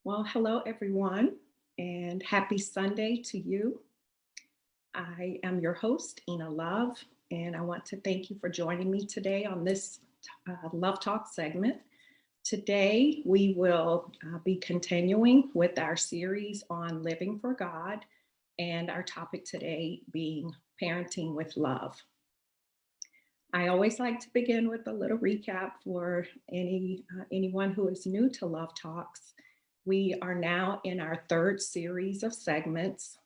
Well, hello everyone, and happy Sunday to you. I am your host, Ina Love, and I want to thank you for joining me today on this Love Talk segment. Today, we will be continuing with our series on living for God, and our topic today being parenting with love. I always like to begin with a little recap for anyone who is new to Love Talks. We are now in our third series of segments.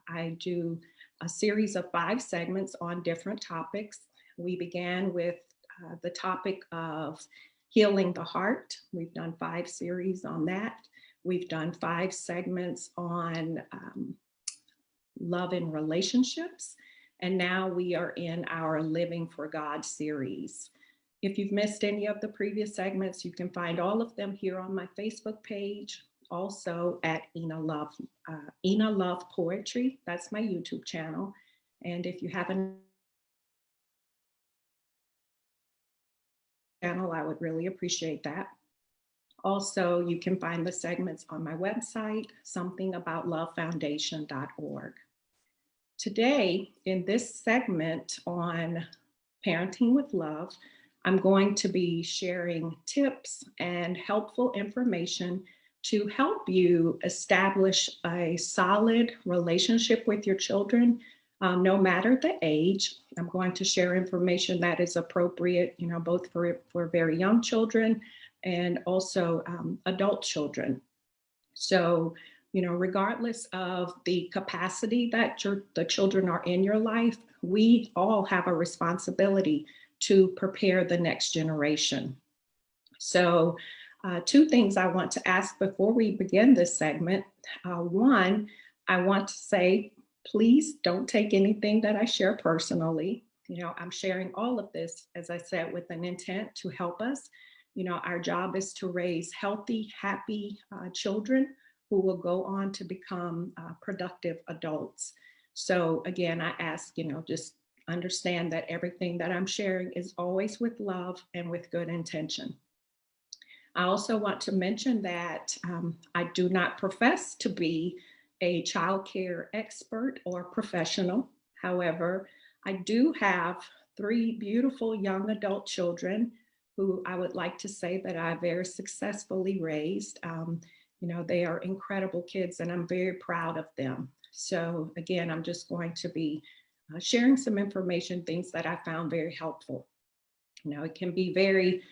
I do a series of 5 segments on different topics. We began with the topic of healing the heart. We've done 5 series on that. We've done 5 segments on love and relationships. And now we are in our Living for God series. If you've missed any of the previous segments, you can find all of them here on my Facebook page, also at Ina Love Poetry. That's my YouTube channel. And if you haven't channel, I would really appreciate that. Also, you can find the segments on my website, somethingaboutlove.foundation.org. Today, in this segment on parenting with love, I'm going to be sharing tips and helpful information to help you establish a solid relationship with your children, no matter the age. I'm going to share information that is appropriate, both for very young children and also adult children. So, regardless of the capacity that the children are in your life, we all have a responsibility to prepare the next generation. So, 2 things I want to ask before we begin this segment. One, I want to say, please don't take anything that I share personally. I'm sharing all of this, as I said, with an intent to help us. Our job is to raise healthy, happy children who will go on to become productive adults. So again, I ask, just understand that everything that I'm sharing is always with love and with good intention. I also want to mention that I do not profess to be a child care expert or professional. However, I do have 3 beautiful young adult children who I would like to say that I very successfully raised. They are incredible kids and I'm very proud of them. So again, I'm just going to be sharing some information, things that I found very helpful. It can be very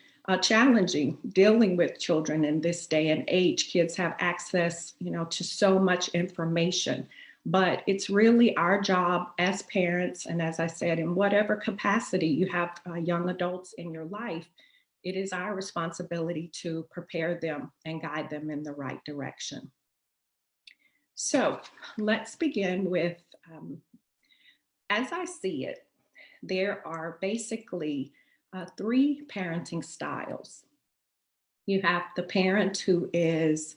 challenging dealing with children in this day and age. Kids have access, to so much information, but it's really our job as parents. And as I said, in whatever capacity you have young adults in your life, it is our responsibility to prepare them and guide them in the right direction. So let's begin with, as I see it, there are basically 3 parenting styles. You have the parent who is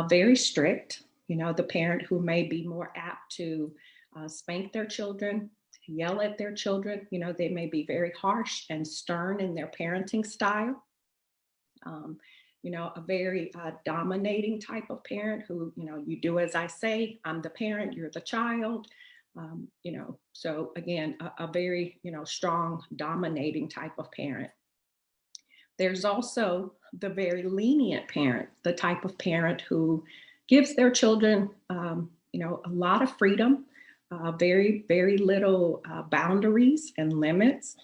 very strict, the parent who may be more apt to spank their children, yell at their children. They may be very harsh and stern in their parenting style. Um, a very dominating type of parent who, you do as I say, I'm the parent, you're the child. So again, a very, strong, dominating type of parent. There's also the very lenient parent, the type of parent who gives their children, a lot of freedom, very, very little boundaries and limits.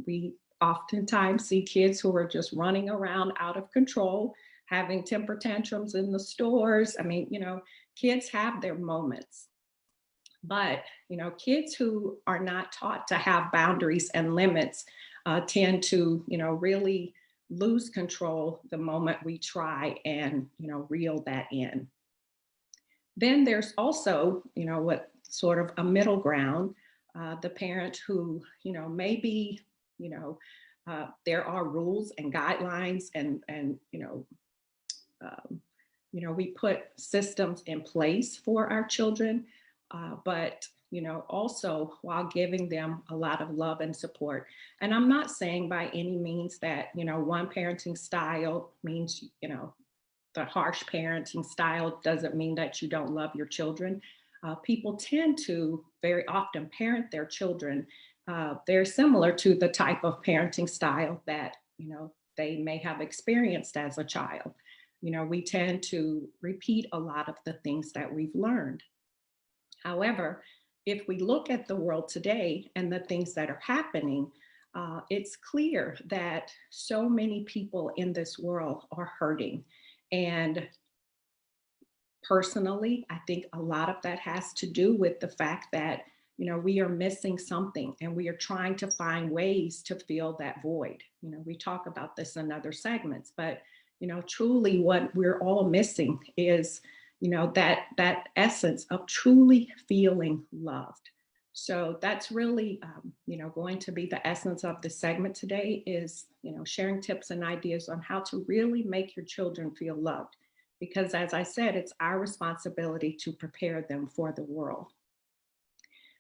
We oftentimes see kids who are just running around out of control, having temper tantrums in the stores. I mean, kids have their moments. But, kids who are not taught to have boundaries and limits tend to, really lose control the moment we try and, reel that in. Then there's also, what sort of a middle ground, the parent who, maybe, there are rules and guidelines and we put systems in place for our children, but also while giving them a lot of love and support. And I'm not saying by any means that one parenting style means the harsh parenting style doesn't mean that you don't love your children. People tend to very often parent their children very similar to the type of parenting style that, they may have experienced as a child. We tend to repeat a lot of the things that we've learned. However, if we look at the world today and the things that are happening, it's clear that so many people in this world are hurting. And personally, I think a lot of that has to do with the fact that, we are missing something and we are trying to find ways to fill that void. We talk about this in other segments, but, truly what we're all missing is, that essence of truly feeling loved. So that's really, going to be the essence of the segment today is, sharing tips and ideas on how to really make your children feel loved. Because as I said, it's our responsibility to prepare them for the world.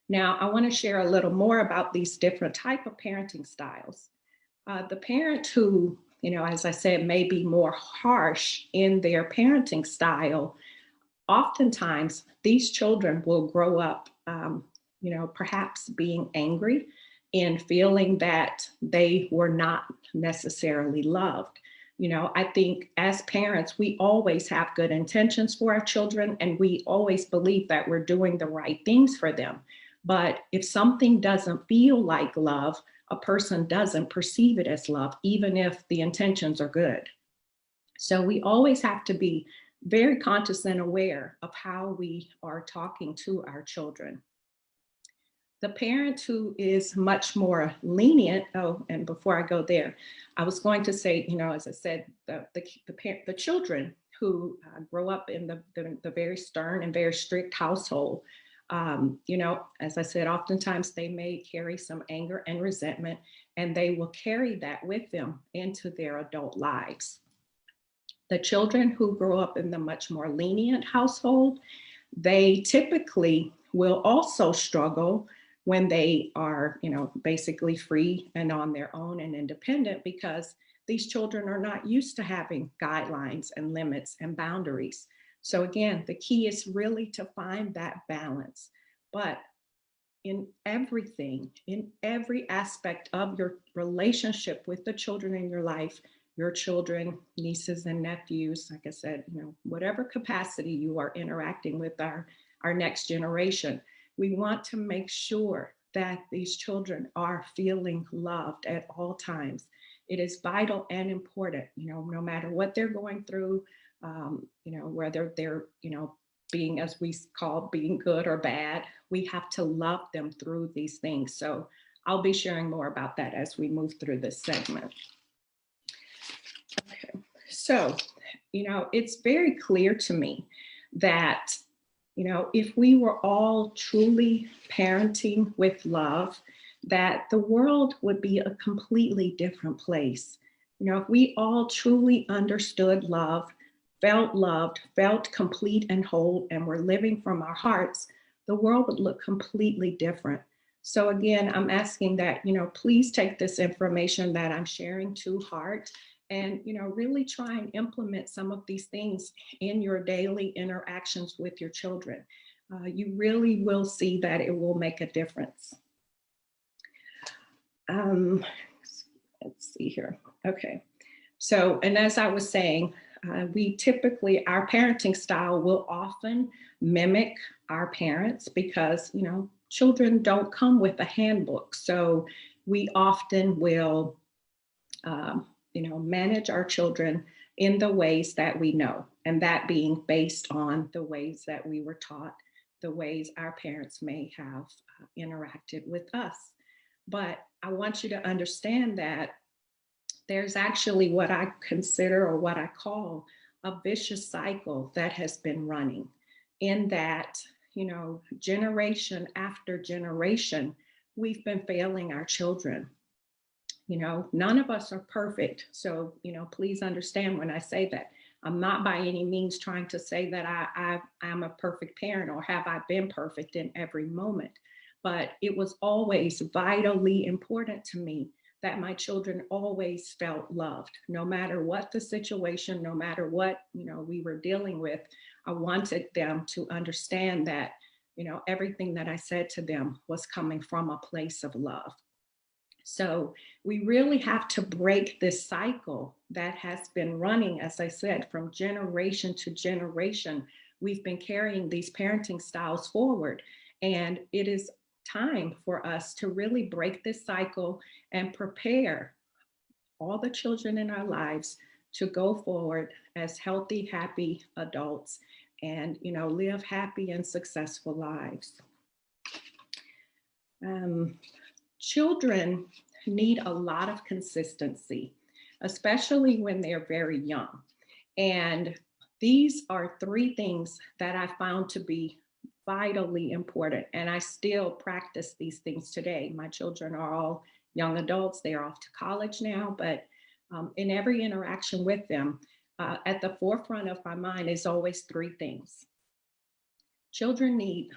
Now, I want to share a little more about these different type of parenting styles. The parent who, as I said, may be more harsh in their parenting style, oftentimes these children will grow up, perhaps being angry and feeling that they were not necessarily loved. I think as parents, we always have good intentions for our children and we always believe that we're doing the right things for them. But if something doesn't feel like love, a person doesn't perceive it as love, even if the intentions are good. So we always have to be very conscious and aware of how we are talking to our children. The parent who is much more lenient, and before I go there, I was going to say, as I said, the children who grow up in the very stern and very strict household, as I said, oftentimes they may carry some anger and resentment, and they will carry that with them into their adult lives. The children who grow up in the much more lenient household, they typically will also struggle when they are, basically free and on their own and independent, because these children are not used to having guidelines and limits and boundaries. So again, the key is really to find that balance. But in everything, in every aspect of your relationship with the children in your life, your children, nieces and nephews, like I said, whatever capacity you are interacting with our next generation, we want to make sure that these children are feeling loved at all times. It is vital and important, no matter what they're going through, whether they're, being, as we call, being good or bad, we have to love them through these things. So I'll be sharing more about that as we move through this segment. Okay, so, it's very clear to me that, if we were all truly parenting with love, that the world would be a completely different place. If we all truly understood love, felt loved, felt complete and whole, and were living from our hearts, the world would look completely different. So again, I'm asking that, please take this information that I'm sharing to heart and, really try and implement some of these things in your daily interactions with your children. You really will see that it will make a difference. Let's see here. Okay. So, and as I was saying, our parenting style will often mimic our parents because, children don't come with a handbook. So we often will, manage our children in the ways that we know, and that being based on the ways that we were taught, the ways our parents may have interacted with us. But I want you to understand that there's actually what I consider or what I call a vicious cycle that has been running, in that, generation after generation, we've been failing our children. None of us are perfect. So, please understand when I say that. I'm not by any means trying to say that I'm a perfect parent or have I been perfect in every moment. But it was always vitally important to me that my children always felt loved, no matter what the situation, no matter what, we were dealing with. I wanted them to understand that, everything that I said to them was coming from a place of love. So we really have to break this cycle that has been running, as I said, from generation to generation. We've been carrying these parenting styles forward, and it is time for us to really break this cycle and prepare all the children in our lives to go forward as healthy, happy adults and, live happy and successful lives. Children need a lot of consistency, especially when they're very young. And these are three things that I found to be vitally important. And I still practice these things today. My children are all young adults. They are off to college now, but in every interaction with them, at the forefront of my mind is always three things. Children need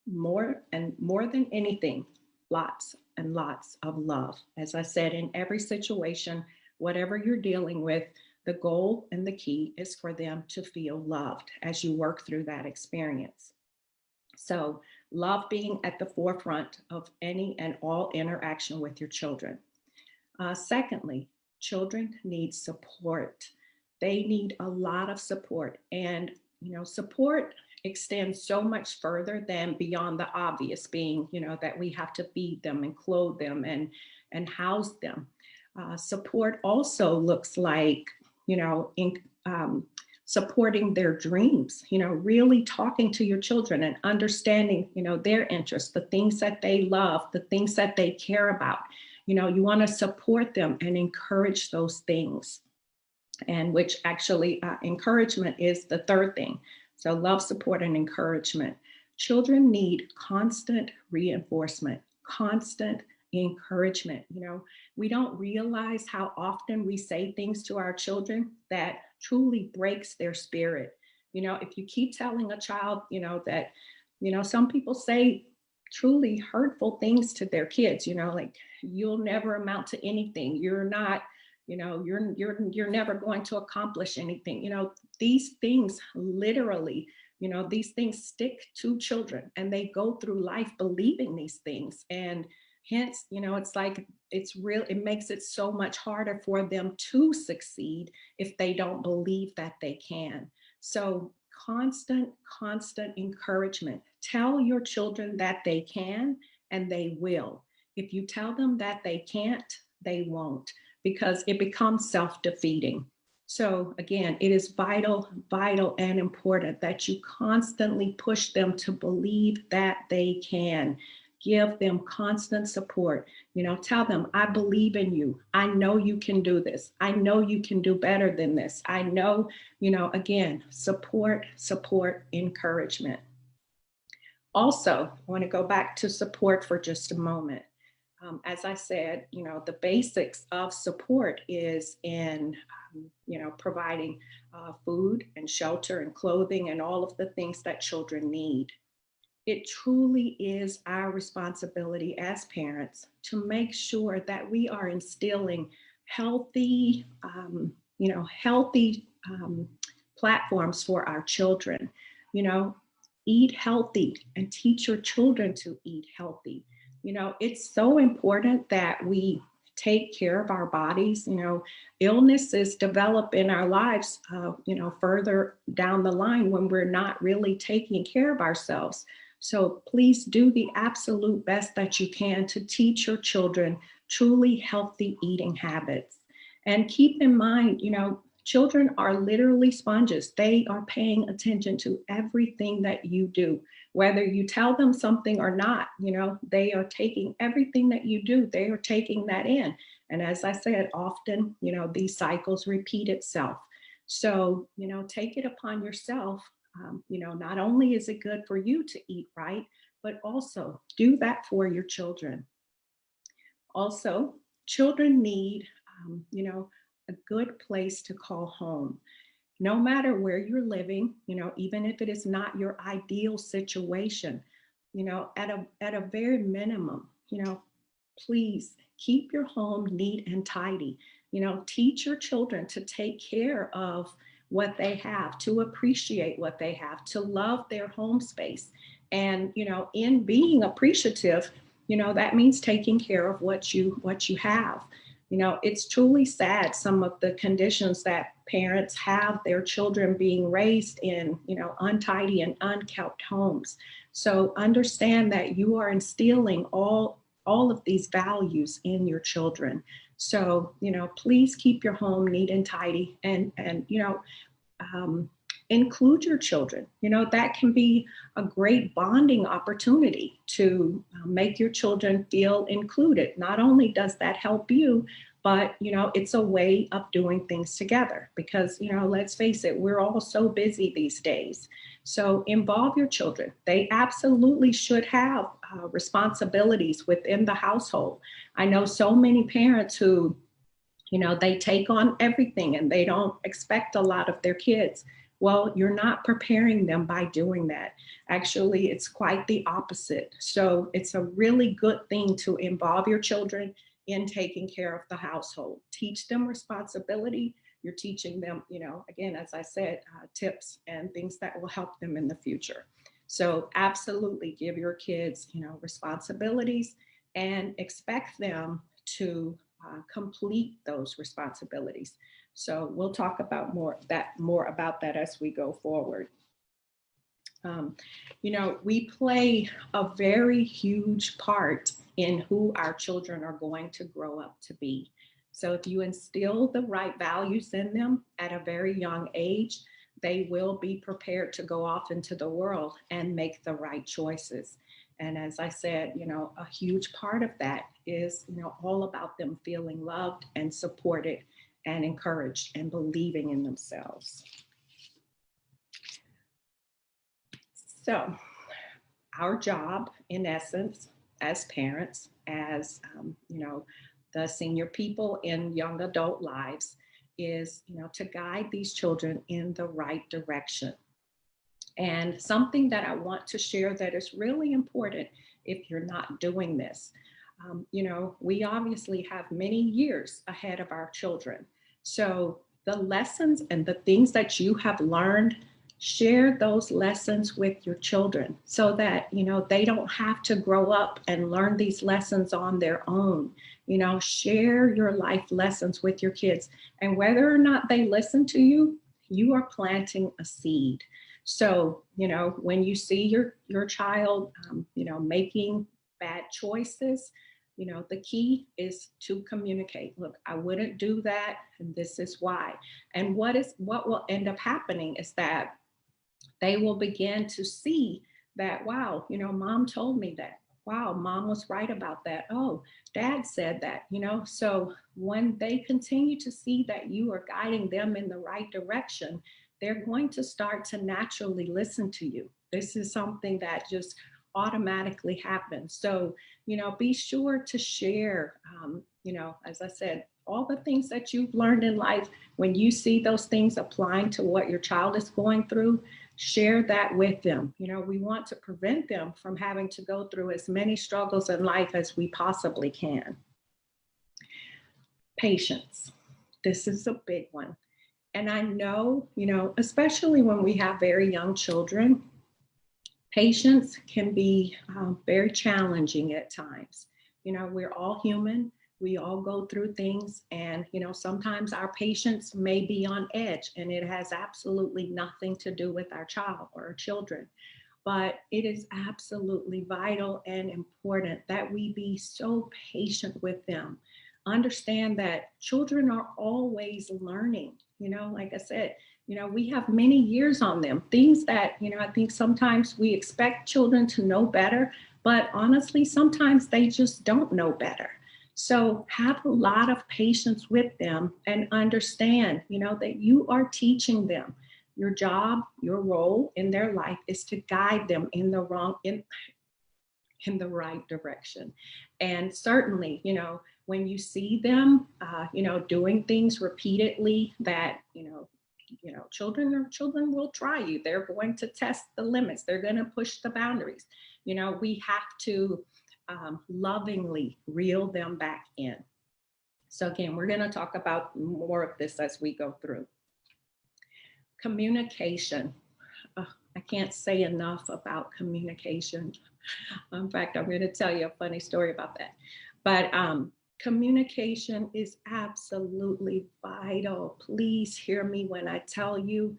more than anything, lots and lots of love. As I said, in every situation, whatever you're dealing with, the goal and the key is for them to feel loved as you work through that experience. So, love being at the forefront of any and all interaction with your children. Secondly, children need support. They need a lot of support. And, support extends so much further than beyond the obvious, being, that we have to feed them and clothe them and house them. Support also looks like, supporting their dreams, really talking to your children and understanding, their interests, the things that they love, the things that they care about. You want to support them and encourage those things. And which actually encouragement is the third thing. So love, support, and encouragement. Children need constant reinforcement, constant encouragement. We don't realize how often we say things to our children that truly breaks their spirit. If you keep telling a child, that, some people say truly hurtful things to their kids, like, you'll never amount to anything. You're not, you're never going to accomplish anything. These things literally, these things stick to children and they go through life believing these things. And hence, it's like, it makes it so much harder for them to succeed if they don't believe that they can. So constant encouragement. Tell your children that they can and they will. If you tell them that they can't, they won't, because it becomes self-defeating. So again, it is vital and important that you constantly push them to believe that they can. Give them constant support. Tell them, I believe in you. I know you can do this. I know you can do better than this. I know, again, support, encouragement. Also, I want to go back to support for just a moment. As I said, the basics of support is in, providing food and shelter and clothing and all of the things that children need. It truly is our responsibility as parents to make sure that we are instilling healthy, platforms for our children. Eat healthy and teach your children to eat healthy. It's so important that we take care of our bodies. Illnesses develop in our lives, further down the line when we're not really taking care of ourselves. So please do the absolute best that you can to teach your children truly healthy eating habits. And keep in mind, children are literally sponges. They are paying attention to everything that you do. Whether you tell them something or not, they are taking everything that you do, they are taking that in. And as I said, often, these cycles repeat itself. So, take it upon yourself. Not only is it good for you to eat right, but also do that for your children. Also, children need, a good place to call home. No matter where you're living, even if it is not your ideal situation, at a very minimum, please keep your home neat and tidy. Teach your children to take care of what they have, to appreciate what they have, to love their home space. And, in being appreciative, that means taking care of what you have. It's truly sad, some of the conditions that parents have their children being raised in, untidy and unkept homes. So understand that you are instilling all of these values in your children. So, please keep your home neat and tidy, and um, include your children. That can be a great bonding opportunity to make your children feel included. Not only does that help you, but it's a way of doing things together, because let's face it, we're all so busy these days. So involve your children. They absolutely should have responsibilities within the household. I know so many parents who they take on everything and they don't expect a lot of their kids. Well, you're not preparing them by doing that. Actually, it's quite the opposite. So it's a really good thing to involve your children in taking care of the household. Teach them responsibility. You're teaching them, again, as I said, tips and things that will help them in the future. So absolutely give your kids, responsibilities, and expect them to complete those responsibilities. So we'll talk about more about that as we go forward. We play a very huge part in who our children are going to grow up to be. So if you instill the right values in them at a very young age, they will be prepared to go off into the world and make the right choices. And as I said, a huge part of that is, all about them feeling loved and supported and encouraged and believing in themselves. So our job, in essence, as parents, as, the senior people in young adult lives, is, to guide these children in the right direction. And something that I want to share that is really important if you're not doing this. We obviously have many years ahead of our children. So the lessons and the things that you have learned, share those lessons with your children so that, they don't have to grow up and learn these lessons on their own. Share your life lessons with your kids. And whether or not they listen to you, you are planting a seed. So, when you see your child, making bad choices, the key is to communicate. Look, I wouldn't do that, and this is why. And what will end up happening is that they will begin to see that, wow, mom told me that. Wow, mom was right about that. Oh, dad said that, So when they continue to see that you are guiding them in the right direction, they're going to start to naturally listen to you. This is something that just automatically happens. So, be sure to share, as I said, all the things that you've learned in life. When you see those things applying to what your child is going through, share that with them. We want to prevent them from having to go through as many struggles in life as we possibly can. Patience. This is a big one. And I know, especially when we have very young children, patience can be very challenging at times. We're all human. We all go through things, and sometimes our patience may be on edge, and it has absolutely nothing to do with our child or our children. But it is absolutely vital and important that we be so patient with them. Understand that children are always learning. Like I said, we have many years on them, things that, I think sometimes we expect children to know better, but honestly, sometimes they just don't know better. So have a lot of patience with them and understand, that you are teaching them. Your job, your role in their life is to guide them in the right direction. And certainly, when you see them, doing things repeatedly that, children will try you. They're going to test the limits. They're going to push the boundaries. We have to lovingly reel them back in. So again, we're going to talk about more of this as we go through. Communication. I can't say enough about communication. In fact, I'm going to tell you a funny story about that. But communication is absolutely vital. Please hear me when I tell you,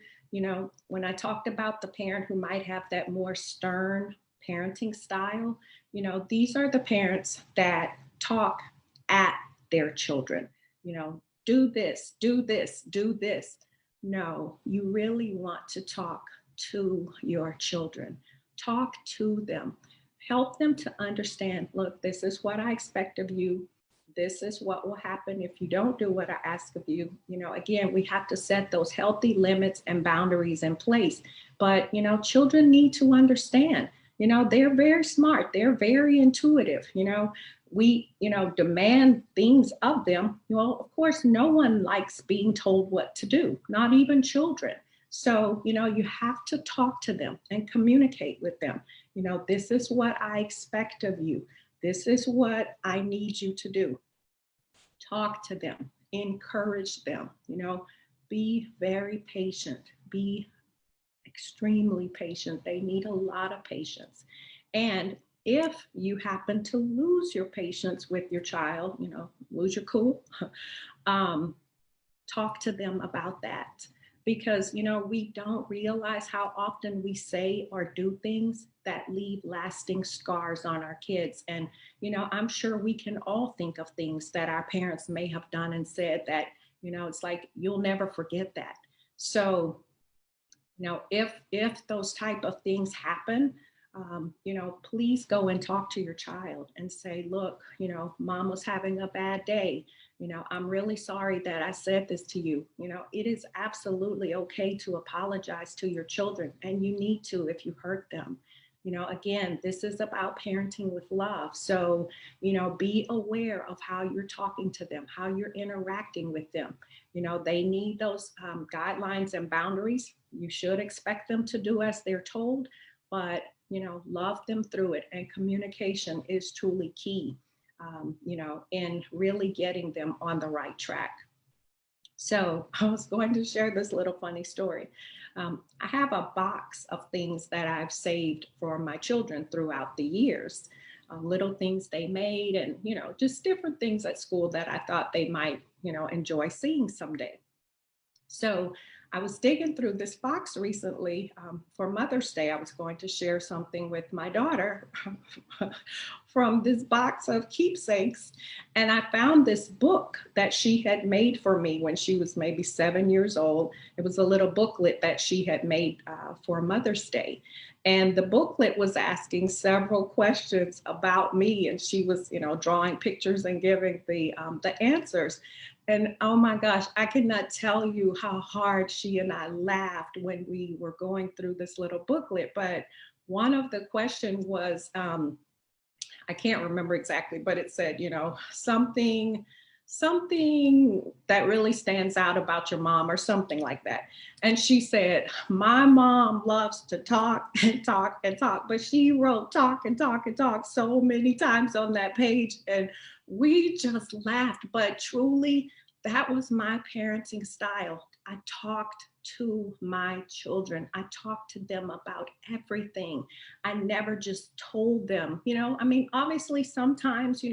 when I talked about the parent who might have that more stern parenting style, these are the parents that talk at their children, do this, do this, do this. No, you really want to talk to your children. Talk to them. Help them to understand, look, this is what I expect of you. This is what will happen if you don't do what I ask of you. Again, we have to set those healthy limits and boundaries in place. But, children need to understand, they're very smart. They're very intuitive. We, demand things of them. Well, of course, no one likes being told what to do, not even children. So, you have to talk to them and communicate with them. This is what I expect of you. This is what I need you to do. Talk to them, encourage them, be very patient, be extremely patient. They need a lot of patience. And if you happen to lose your patience with your child, lose your cool, talk to them about that. Because, we don't realize how often we say or do things that leave lasting scars on our kids. And, I'm sure we can all think of things that our parents may have done and said that, it's like, you'll never forget that. So, if those type of things happen, please go and talk to your child and say, look, mom was having a bad day. I'm really sorry that I said this to you. It is absolutely okay to apologize to your children, and you need to if you hurt them. Again, this is about parenting with love. So, be aware of how you're talking to them, how you're interacting with them. They need those guidelines and boundaries. You should expect them to do as they're told, but, love them through it. And communication is truly key, in really getting them on the right track. So I was going to share this little funny story. I have a box of things that I've saved for my children throughout the years, little things they made and, just different things at school that I thought they might, enjoy seeing someday. So I was digging through this box recently for Mother's Day. I was going to share something with my daughter from this box of keepsakes. And I found this book that she had made for me when she was maybe 7 years old. It was a little booklet that she had made for Mother's Day. And the booklet was asking several questions about me. And she was, drawing pictures and giving the answers. And oh my gosh, I cannot tell you how hard she and I laughed when we were going through this little booklet. But one of the questions was, I can't remember exactly, but it said, something that really stands out about your mom or something like that. And she said, my mom loves to talk and talk and talk, but she wrote talk and talk and talk so many times on that page. And we just laughed, but truly that was my parenting style. I talked to my children. I talked to them about everything. I never just told them, obviously sometimes,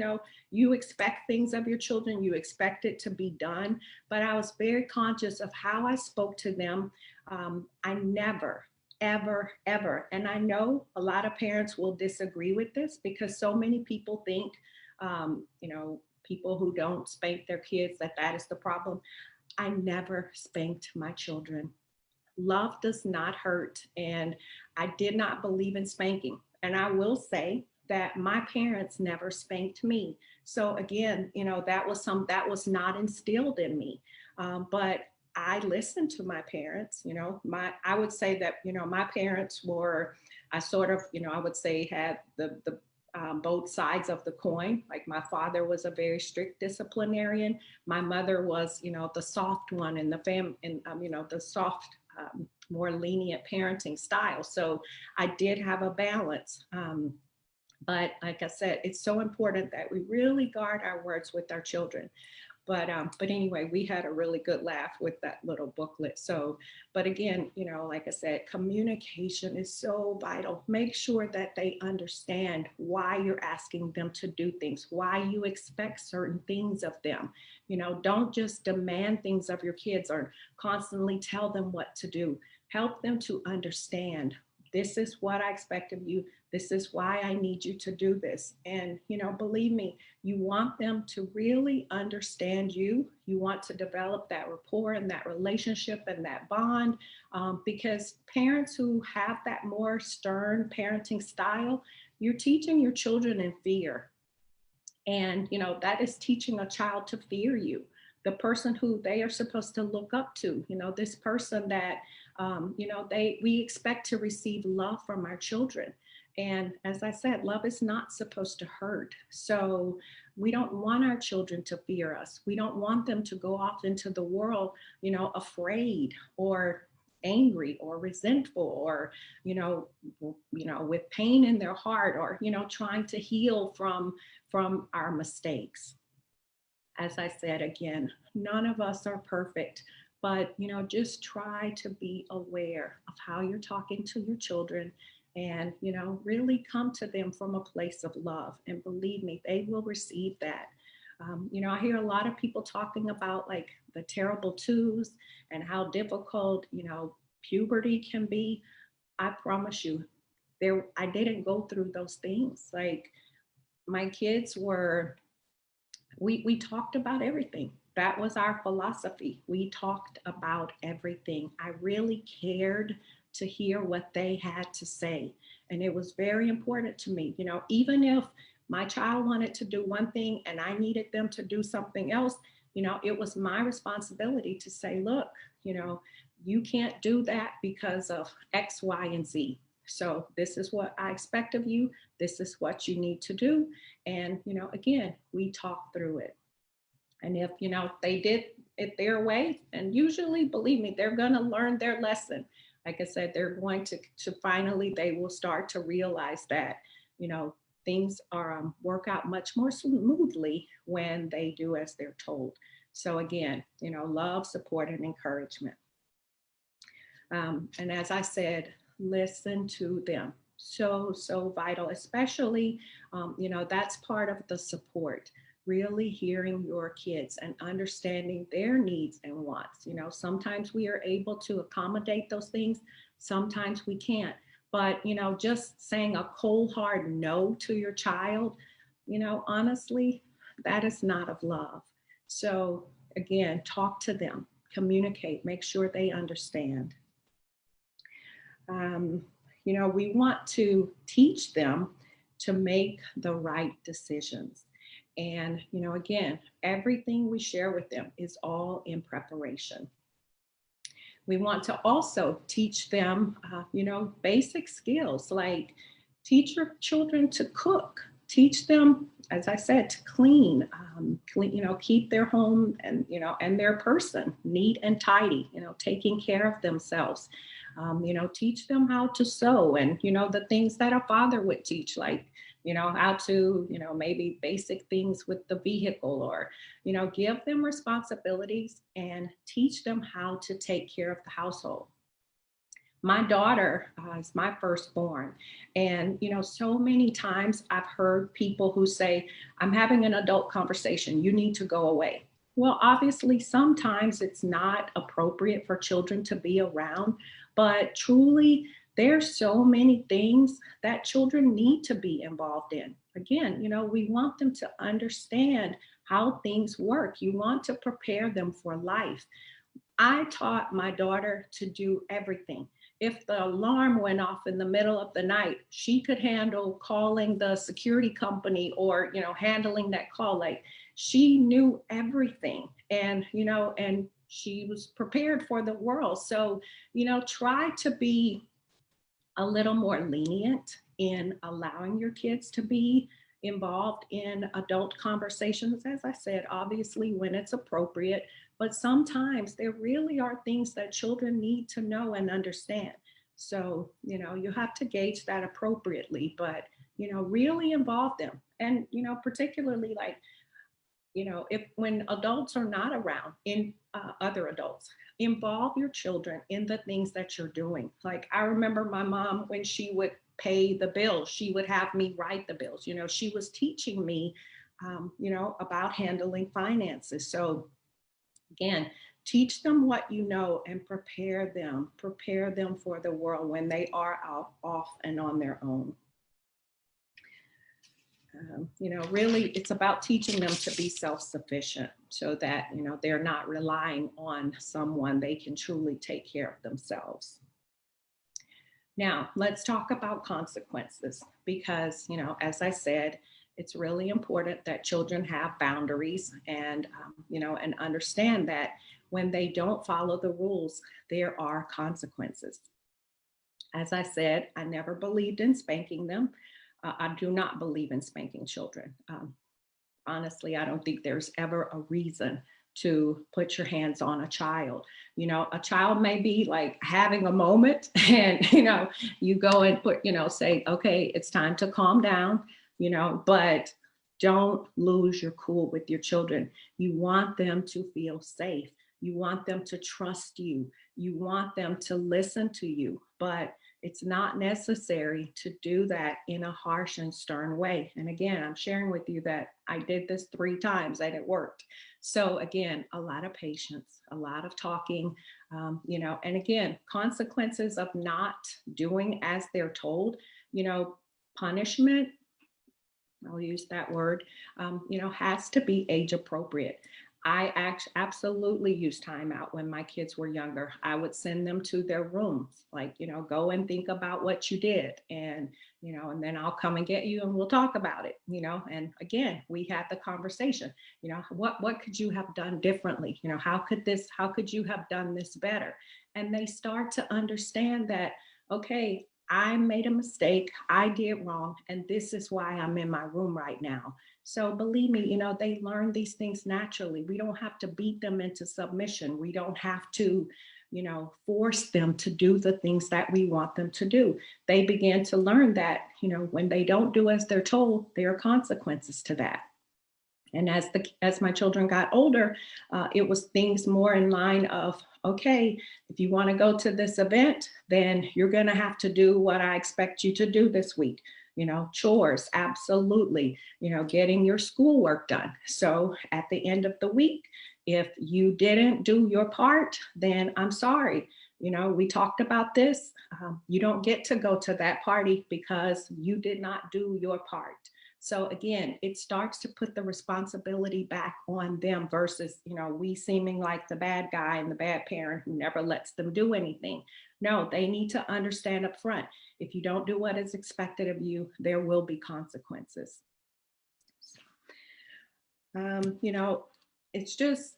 you expect things of your children, you expect it to be done, but I was very conscious of how I spoke to them. I never, ever, ever, and I know a lot of parents will disagree with this because so many people think, people who don't spank their kids, that is the problem. I never spanked my children. Love does not hurt. And I did not believe in spanking. And I will say that my parents never spanked me. So again, that was not instilled in me. But I listened to my parents, I would say that, my parents were, I sort of, I would say had the both sides of the coin. Like my father was a very strict disciplinarian. My mother was, the soft one in the family, and the soft, more lenient parenting style. So I did have a balance. But like I said, it's so important that we really guard our words with our children. But anyway, we had a really good laugh with that little booklet. So, but again, like I said, communication is so vital. Make sure that they understand why you're asking them to do things, why you expect certain things of them. Don't just demand things of your kids or constantly tell them what to do. Help them to understand, this is what I expect of you. This is why I need you to do this. And, believe me, you want them to really understand you. You want to develop that rapport and that relationship and that bond, because parents who have that more stern parenting style, you're teaching your children in fear. And, that is teaching a child to fear you, the person who they are supposed to look up to, this person that, we expect to receive love from our children. And as I said, love is not supposed to hurt. So we don't want our children to fear us. We don't want them to go off into the world, afraid or angry or resentful or with pain in their heart or trying to heal from our mistakes. As I said, again, none of us are perfect, but just try to be aware of how you're talking to your children and really come to them from a place of love. And believe me, they will receive that. I hear a lot of people talking about like the terrible twos and how difficult puberty can be. I promise you, I didn't go through those things. Like, my kids were, we talked about everything. That was our philosophy. We talked about everything. I really cared to hear what they had to say. And it was very important to me, even if my child wanted to do one thing and I needed them to do something else, it was my responsibility to say, look, you can't do that because of X, Y, and Z. So this is what I expect of you. This is what you need to do. And, again, we talk through it. And if, they did it their way, and usually, believe me, they're going to learn their lesson. Like I said, they're going to finally, they will start to realize that, things are work out much more smoothly when they do as they're told. So again, love, support, and encouragement. And as I said, listen to them. So vital, especially, that's part of the support, really hearing your kids and understanding their needs and wants. Sometimes we are able to accommodate those things, sometimes we can't. But, just saying a cold, hard no to your child, honestly, that is not of love. So again, talk to them, communicate, make sure they understand. Um, we want to teach them to make the right decisions. And, again, everything we share with them is all in preparation. We want to also teach them, basic skills like teach your children to cook, teach them, as I said, to clean, keep their home and, and their person neat and tidy, taking care of themselves. Teach them how to sew and, the things that a father would teach, like, how to, maybe basic things with the vehicle or, give them responsibilities and teach them how to take care of the household. My daughter is my firstborn. And, so many times I've heard people who say, I'm having an adult conversation, you need to go away. Well, obviously, sometimes it's not appropriate for children to be around, but truly, there's so many things that children need to be involved in. Again, we want them to understand how things work. You want to prepare them for life. I taught my daughter to do everything. If the alarm went off in the middle of the night, she could handle calling the security company or, handling that call. Like, she knew everything and she was prepared for the world. So, try to be a little more lenient in allowing your kids to be involved in adult conversations. As I said, obviously when it's appropriate, but sometimes there really are things that children need to know and understand. So, you have to gauge that appropriately, but really involve them. And, particularly like, if when adults are not around, in other adults, involve your children in the things that you're doing. Like I remember my mom, when she would pay the bills, she would have me write the bills. She was teaching me, about handling finances. So again, teach them what you know and prepare them for the world when they are out, off and on their own. Really, it's about teaching them to be self-sufficient so that, they're not relying on someone. They can truly take care of themselves. Now, let's talk about consequences because, as I said, it's really important that children have boundaries and, and understand that when they don't follow the rules, there are consequences. As I said, I never believed in spanking them. I do not believe in spanking children. Honestly, I don't think there's ever a reason to put your hands on a child. A child may be like having a moment and, you go and say, okay, it's time to calm down, but don't lose your cool with your children. You want them to feel safe. You want them to trust you. You want them to listen to you, but it's not necessary to do that in a harsh and stern way. And again, I'm sharing with you that I did this 3 times and it worked. So again, a lot of patience, a lot of talking, and again, consequences of not doing as they're told, punishment, I'll use that word, has to be age appropriate. I absolutely used timeout when my kids were younger. I would send them to their rooms, like, go and think about what you did. And, and then I'll come and get you and we'll talk about it, and again, we had the conversation, what could you have done differently? How could you have done this better? And they start to understand that, okay, I made a mistake, I did wrong, and this is why I'm in my room right now. So believe me, they learn these things naturally. We don't have to beat them into submission. We don't have to, force them to do the things that we want them to do. They begin to learn that, when they don't do as they're told, there are consequences to that. And as my children got older, it was things more in line of, okay, if you want to go to this event, then you're going to have to do what I expect you to do this week. Chores, absolutely, getting your schoolwork done. So at the end of the week, if you didn't do your part, then I'm sorry. We talked about this. You don't get to go to that party because you did not do your part. So again, it starts to put the responsibility back on them versus, we seeming like the bad guy and the bad parent who never lets them do anything. No, they need to understand up front. If you don't do what is expected of you, there will be consequences. It's just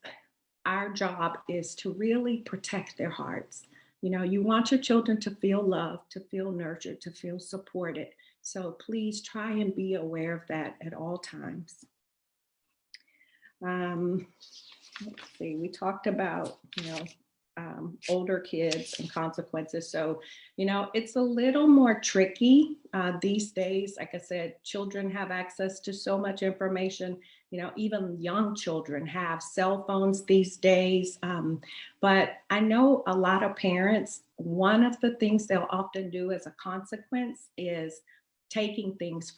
our job is to really protect their hearts. You want your children to feel loved, to feel nurtured, to feel supported. So please try and be aware of that at all times. Let's see, we talked about, older kids and consequences. So, it's a little more tricky these days. Like I said, children have access to so much information. Even young children have cell phones these days. But I know a lot of parents, one of the things they'll often do as a consequence is taking things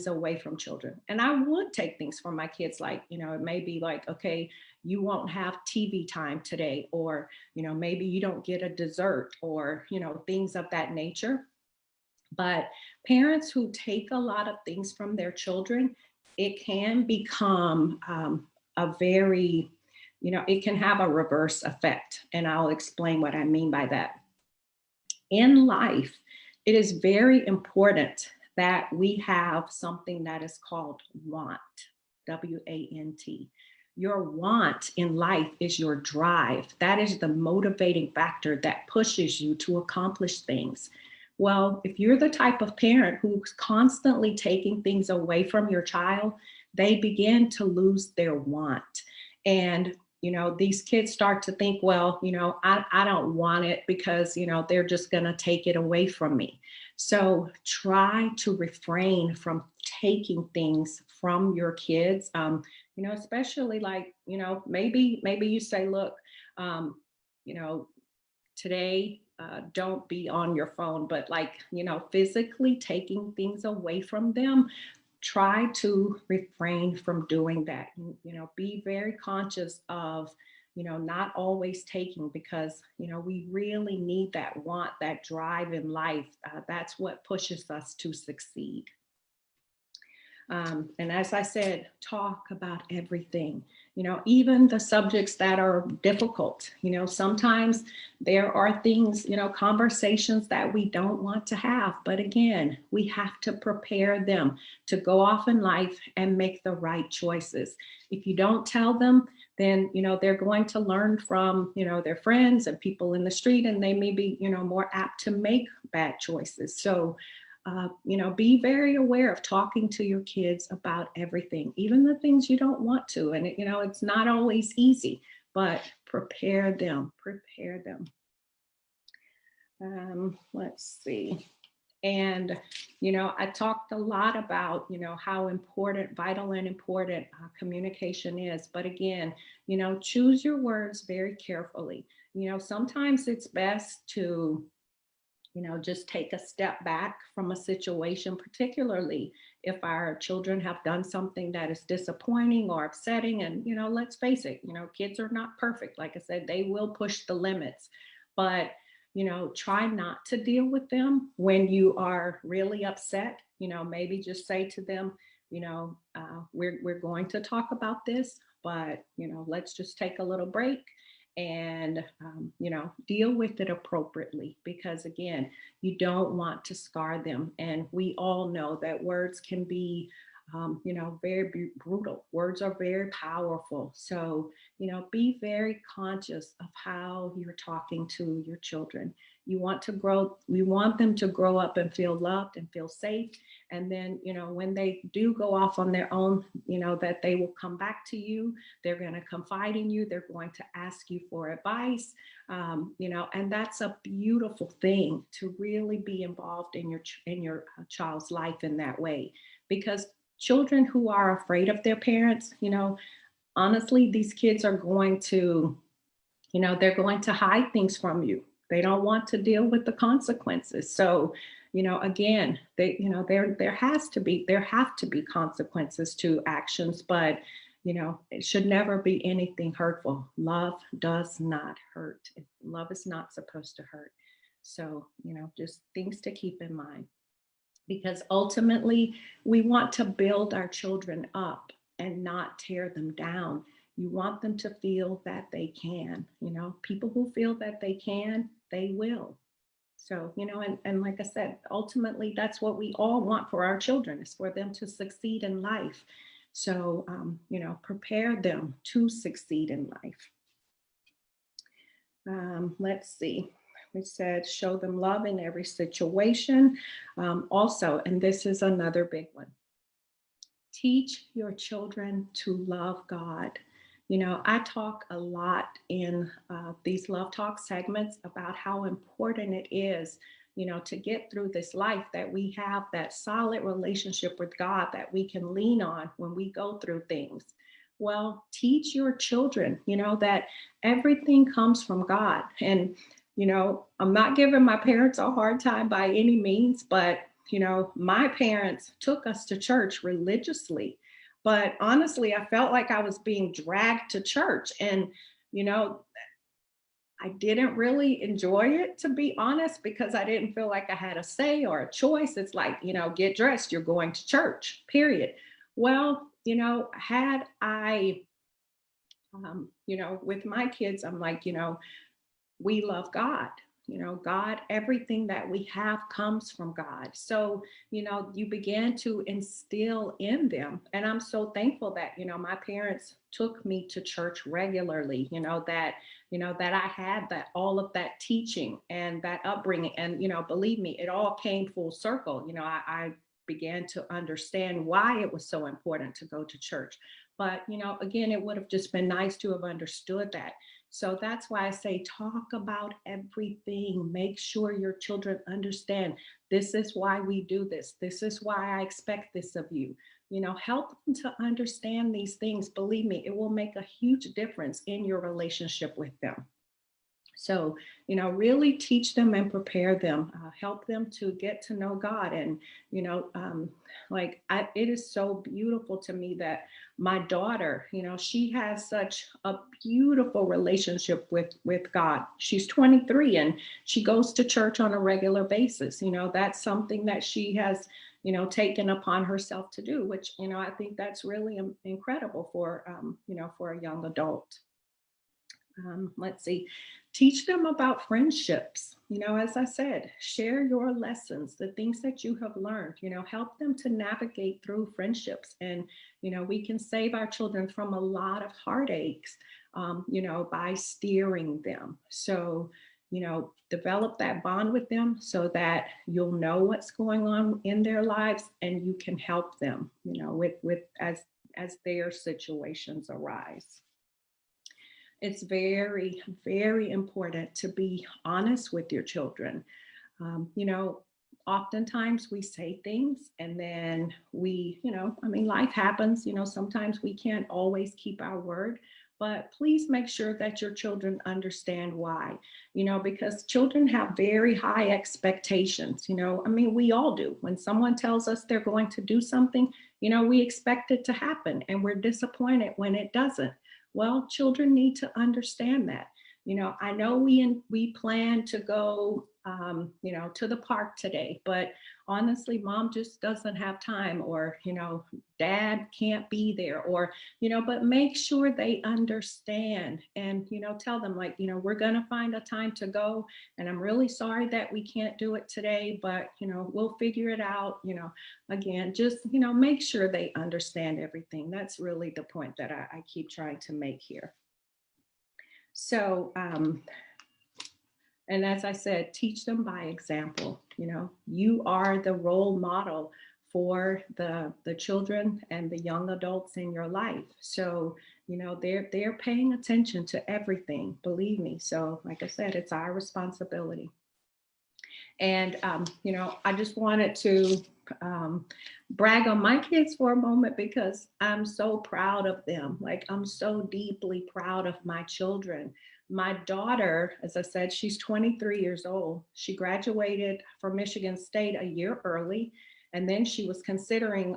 away from children. And I would take things from my kids, like, it may be like, okay, you won't have TV time today, or, maybe you don't get a dessert, or, things of that nature. But parents who take a lot of things from their children, it can become a very, it can have a reverse effect. And I'll explain what I mean by that. In life, it is very important that we have something that is called want, W-A-N-T. Your want in life is your drive. That is the motivating factor that pushes you to accomplish things. Well, if you're the type of parent who's constantly taking things away from your child, they begin to lose their want. And these kids start to think, well, I don't want it because, they're just going to take it away from me. So try to refrain from taking things from your kids, especially like, maybe you say, look, um, you know, today, don't be on your phone, but like, physically taking things away from them, try to refrain from doing that. Be very conscious of, not always taking, because, we really need that want, that drive in life. That's what pushes us to succeed. And as I said, talk about everything, even the subjects that are difficult. Sometimes there are things, conversations that we don't want to have. But again, we have to prepare them to go off in life and make the right choices. If you don't tell them, then, they're going to learn from, their friends and people in the street, and they may be, more apt to make bad choices. So, be very aware of talking to your kids about everything, even the things you don't want to. And, it's not always easy, but prepare them, prepare them. Let's see. And, I talked a lot about, how important, vital and important communication is. But again, choose your words very carefully. Sometimes it's best to just take a step back from a situation, particularly if our children have done something that is disappointing or upsetting. And, let's face it, kids are not perfect. Like I said, they will push the limits, but, try not to deal with them when you are really upset. Maybe just say to them, we're going to talk about this, but, let's just take a little break and deal with it appropriately, because again, you don't want to scar them. And we all know that words can be very brutal. Words are very powerful. So, be very conscious of how you're talking to your children. We want them to grow up and feel loved and feel safe. And then, when they do go off on their own, that they will come back to you. They're going to confide in you. They're going to ask you for advice. And that's a beautiful thing, to really be involved in your child's life in that way. Because children who are afraid of their parents, honestly, these kids are going to, they're going to hide things from you. They don't want to deal with the consequences. So, again, there have to be consequences to actions, but, it should never be anything hurtful. Love does not hurt. Love is not supposed to hurt. So, just things to keep in mind, because ultimately we want to build our children up and not tear them down. You want them to feel that they can. People who feel that they can, they will. So, and like I said, ultimately that's what we all want for our children, is for them to succeed in life. So, prepare them to succeed in life. Let's see. We said show them love in every situation. Also, and this is another big one, teach your children to love God. I talk a lot in these Love Talk segments about how important it is, to get through this life, that we have that solid relationship with God that we can lean on when we go through things. Well, teach your children, that everything comes from God. And, I'm not giving my parents a hard time by any means, but, my parents took us to church religiously. But honestly, I felt like I was being dragged to church. And, I didn't really enjoy it, to be honest, because I didn't feel like I had a say or a choice. It's like, get dressed, you're going to church, period. Well, had I, with my kids, I'm like, we love God. God, everything that we have comes from God. So, you began to instill in them. And I'm so thankful that, my parents took me to church regularly, that I had that, all of that teaching and that upbringing. And, believe me, it all came full circle. I began to understand why it was so important to go to church. But, again, it would have just been nice to have understood that. So that's why I say talk about everything. Make sure your children understand this is why we do this. This is why I expect this of you. Help them to understand these things. Believe me, it will make a huge difference in your relationship with them. So, really teach them and prepare them, help them to get to know God. And, it is so beautiful to me that my daughter, she has such a beautiful relationship with God. She's 23 and she goes to church on a regular basis. That's something that she has, taken upon herself to do, which, I think that's really incredible for a young adult. Let's see, teach them about friendships. As I said, share your lessons, the things that you have learned, help them to navigate through friendships. And, we can save our children from a lot of heartaches, by steering them. So, develop that bond with them so that you'll know what's going on in their lives and you can help them, with as their situations arise. It's very, very important to be honest with your children. Oftentimes we say things and then life happens, sometimes we can't always keep our word, but please make sure that your children understand why, because children have very high expectations. We all do. When someone tells us they're going to do something, we expect it to happen and we're disappointed when it doesn't. Well, children need to understand that. I know we plan to go, to the park today, but honestly, mom just doesn't have time, or dad can't be there, or but make sure they understand and tell them, like, we're gonna find a time to go, and I'm really sorry that we can't do it today, but we'll figure it out. Again, just make sure they understand everything. That's really the point that I keep trying to make here. So, and as I said, teach them by example. You are the role model for the children and the young adults in your life. So, they're paying attention to everything, believe me. So, like I said, it's our responsibility. And, I just wanted to brag on my kids for a moment because I'm so proud of them. Like, I'm so deeply proud of my children. My daughter, as I said, she's 23 years old. She graduated from Michigan State a year early, and then she was considering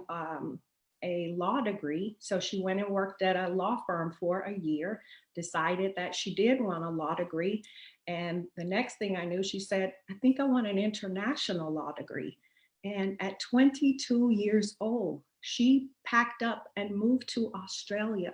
a law degree. So she went and worked at a law firm for a year, decided that she did want a law degree. And the next thing I knew, she said, I think I want an international law degree. And at 22 years old, she packed up and moved to Australia.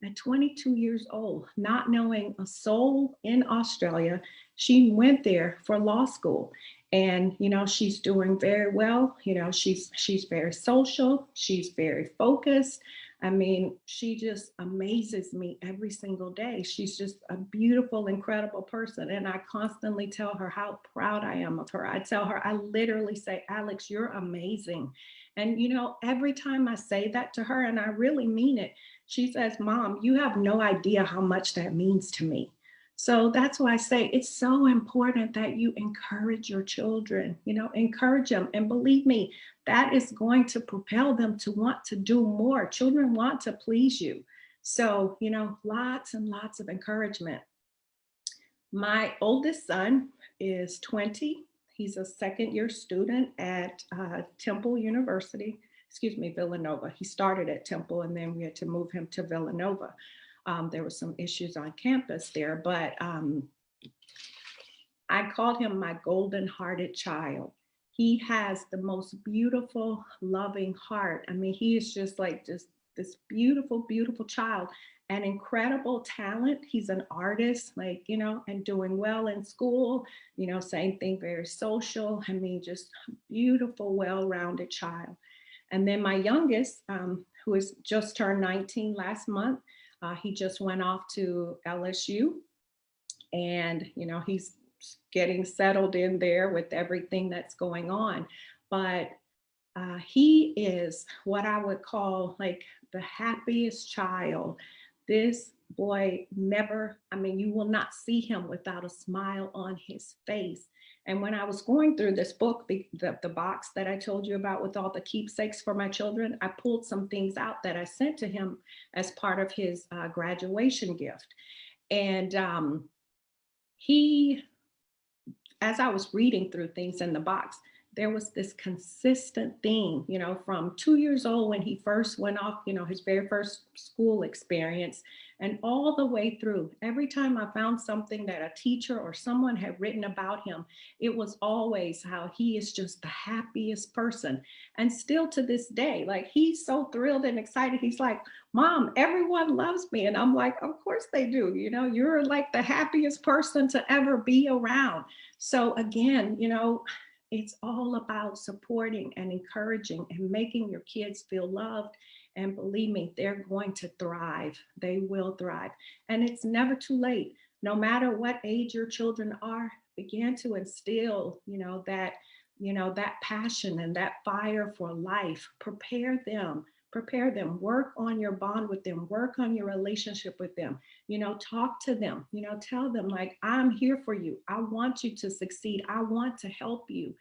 At 22 years old, not knowing a soul in Australia, she went there for law school. And she's doing very well. She's very social, she's very focused. She just amazes me every single day. She's just a beautiful, incredible person. And I constantly tell her how proud I am of her. I tell her, I literally say, Alex, you're amazing. And, every time I say that to her, and I really mean it, she says, Mom, you have no idea how much that means to me. So that's why I say it's so important that you encourage your children, encourage them. And believe me, that is going to propel them to want to do more. Children want to please you. So, lots and lots of encouragement. My oldest son is 20. He's a second year student at Temple University, Villanova. He started at Temple and then we had to move him to Villanova. There were some issues on campus there, but I called him my golden hearted child. He has the most beautiful, loving heart. He is just like this beautiful, beautiful child, an incredible talent. He's an artist, and doing well in school, same thing, very social. Just beautiful, well-rounded child. And then my youngest, who has just turned 19 last month, he just went off to LSU, and he's getting settled in there with everything that's going on. But He is what I would call like the happiest child. This boy never, I mean, you will not see him without a smile on his face. And when I was going through this book, the box that I told you about with all the keepsakes for my children, I pulled some things out that I sent to him as part of his graduation gift. And he, as I was reading through things in the box, there was this consistent theme, from 2 years old when he first went off, his very first school experience, and all the way through. Every time I found something that a teacher or someone had written about him, it was always how he is just the happiest person. And still to this day, like he's so thrilled and excited. He's like, Mom, everyone loves me. And I'm like, of course they do. You're like the happiest person to ever be around. So again, it's all about supporting and encouraging and making your kids feel loved. And believe me, they're going to thrive. They will thrive. And it's never too late. No matter what age your children are, begin to instill, that passion and that fire for life. Prepare them, work on your bond with them, work on your relationship with them, talk to them, tell them like, I'm here for you. I want you to succeed. I want to help you.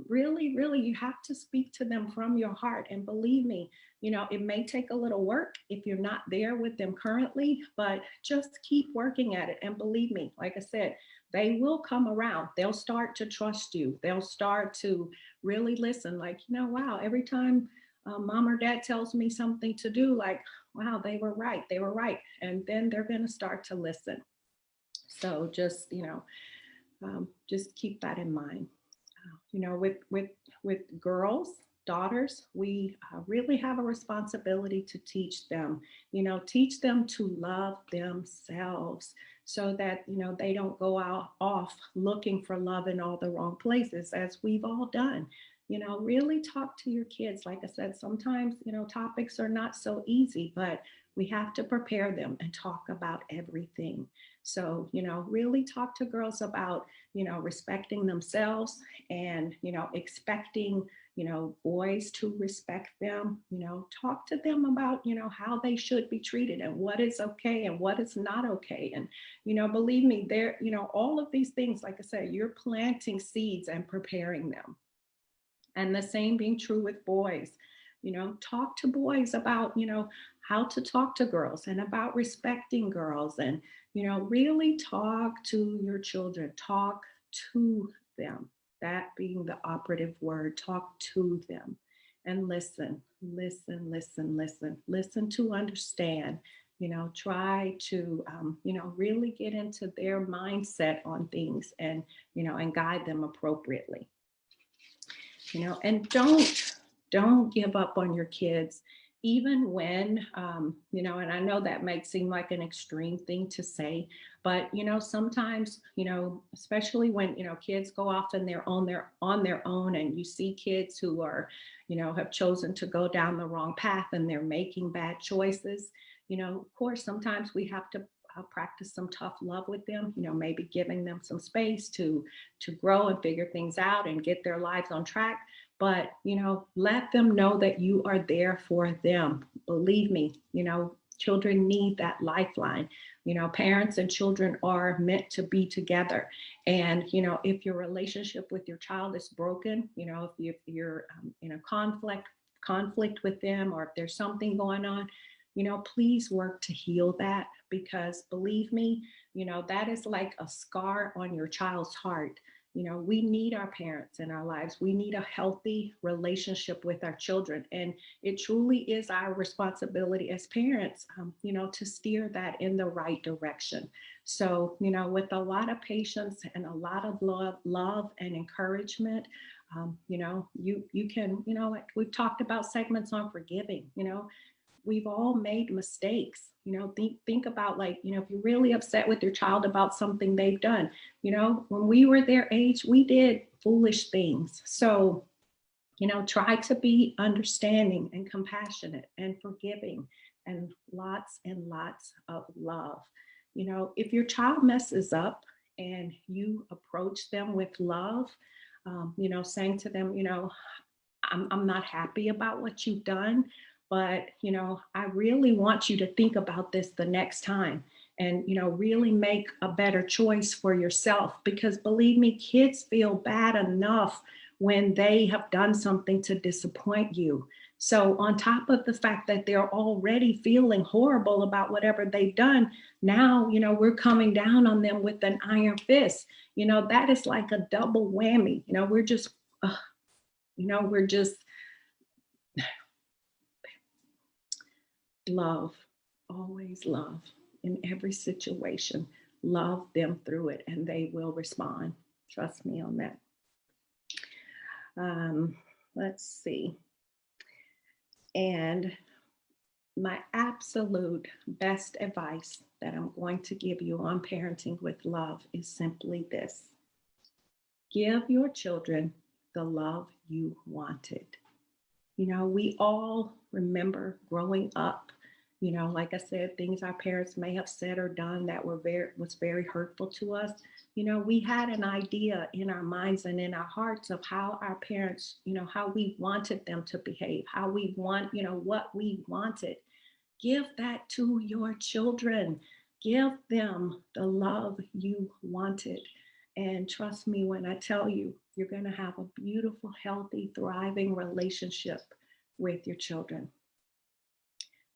Really, really, you have to speak to them from your heart. And believe me, it may take a little work if you're not there with them currently, but just keep working at it. And believe me, like I said, they will come around. They'll start to trust you. They'll start to really listen. Like, wow, every time mom or dad tells me something to do, like, wow, they were right. They were right. And then they're going to start to listen. So just keep that in mind. With girls, daughters, we really have a responsibility to teach them, teach them to love themselves so that, they don't go out off looking for love in all the wrong places, as we've all done. Really talk to your kids. Like I said, sometimes, topics are not so easy, but we have to prepare them and talk about everything. So, really talk to girls about, respecting themselves and, expecting, boys to respect them, talk to them about, how they should be treated and what is okay and what is not okay. And, believe me, all of these things, like I said, you're planting seeds and preparing them. And the same being true with boys. Talk to boys about, how to talk to girls and about respecting girls, and, really talk to your children, talk to them. That being the operative word, talk to them and listen, listen, listen, listen, listen to understand. Try to, really get into their mindset on things, and guide them appropriately. And don't give up on your kids, even when, and I know that might seem like an extreme thing to say, but, sometimes, especially when, kids go off and they're on their own, and you see kids who are, have chosen to go down the wrong path and they're making bad choices. Of course, sometimes we have to practice some tough love with them, maybe giving them some space to grow and figure things out and get their lives on track. But, let them know that you are there for them. Believe me, children need that lifeline. Parents and children are meant to be together. And, if your relationship with your child is broken, if you're in a conflict with them, or if there's something going on, please work to heal that, because believe me, that is like a scar on your child's heart. We need our parents in our lives. We need a healthy relationship with our children. And it truly is our responsibility as parents, to steer that in the right direction. So, with a lot of patience and a lot of love and encouragement, you can, we've talked about segments on forgiving. We've all made mistakes. Think about, like, if you're really upset with your child about something they've done, when we were their age, we did foolish things. So, try to be understanding and compassionate and forgiving, and lots of love. If your child messes up and you approach them with love, saying to them, I'm not happy about what you've done, but, I really want you to think about this the next time and, really make a better choice for yourself because believe me, kids feel bad enough when they have done something to disappoint you. So, on top of the fact that they're already feeling horrible about whatever they've done, now, we're coming down on them with an iron fist. That is like a double whammy. We're just love, always love in every situation. Love them through it and they will respond. Trust me on that. Um, let's see. And my absolute best advice that I'm going to give you on parenting with love is simply this: give your children the love you wanted. We all remember growing up, like I said, things our parents may have said or done that was very hurtful to us. We had an idea in our minds and in our hearts of how our parents, how we wanted them to behave, how we want, what we wanted. Give that to your children. Give them the love you wanted. And trust me when I tell you, you're going to have a beautiful, healthy, thriving relationship with your children.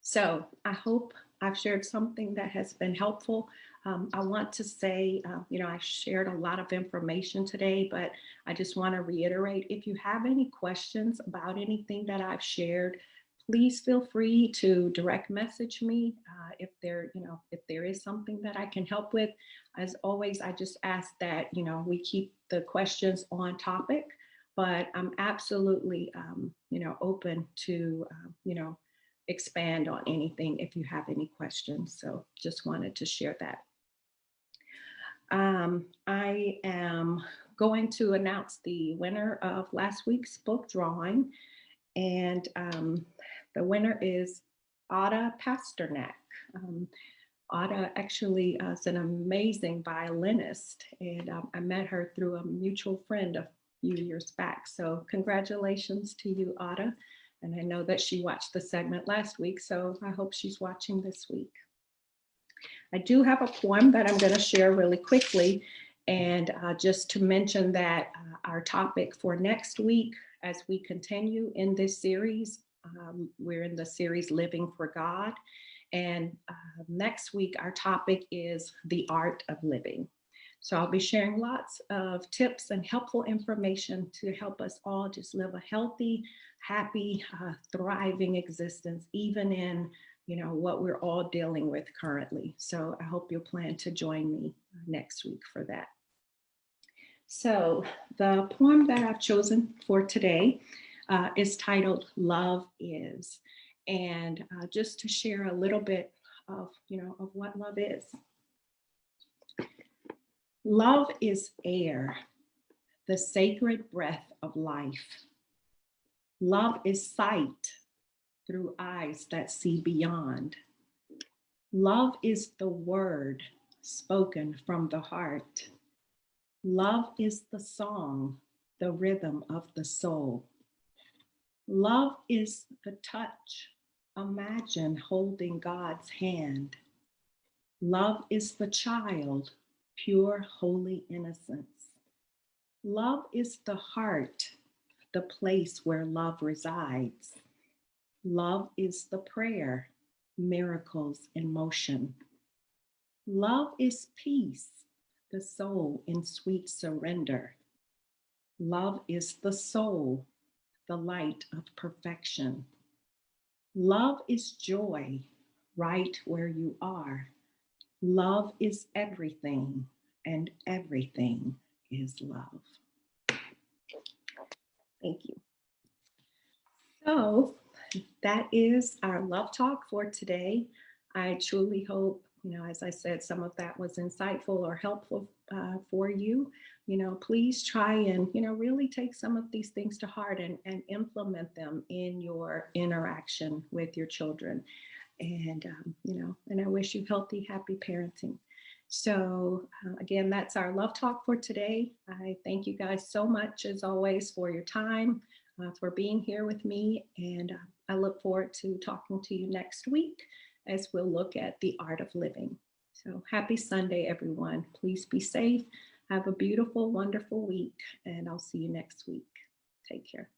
So I hope I've shared something that has been helpful. I want to say, I shared a lot of information today, but I just want to reiterate, if you have any questions about anything that I've shared, please feel free to direct message me if there is something that I can help with. As always, I just ask that, we keep the questions on topic, but I'm absolutely, open to, expand on anything if you have any questions. So just wanted to share that. I am going to announce the winner of last week's book drawing, and the winner is Ada Pasternak. Ada actually is an amazing violinist, and I met her through a mutual friend a few years back. So congratulations to you, Ada. And I know that she watched the segment last week, so I hope she's watching this week. I do have a poem that I'm going to share really quickly. And just to mention that our topic for next week, as we continue in this series, we're in the series Living for God. And next week, our topic is the art of living. So I'll be sharing lots of tips and helpful information to help us all just live a healthy, happy, thriving existence, even in what we're all dealing with currently. So I hope you'll plan to join me next week for that. So the poem that I've chosen for today is titled Love Is. And just to share a little bit of what love is. Love is air, the sacred breath of life. Love is sight through eyes that see beyond. Love is the word spoken from the heart. Love is the song, the rhythm of the soul. Love is the touch. Imagine holding God's hand. Love is the child, pure, holy innocence. Love is the heart, the place where love resides. Love is the prayer, miracles in motion. Love is peace, the soul in sweet surrender. Love is the soul, the light of perfection. Love is joy, right where you are. Love is everything, and everything is love. Thank you. So that is our love talk for today. I truly hope, as I said, some of that was insightful or helpful for you. Please try and, really take some of these things to heart and implement them in your interaction with your children. And, and I wish you healthy, happy parenting. So again, that's our love talk for today. I thank you guys so much, as always, for your time, for being here with me. And I look forward to talking to you next week as we'll look at the art of living. So happy Sunday, everyone. Please be safe. Have a beautiful, wonderful week, and I'll see you next week. Take care.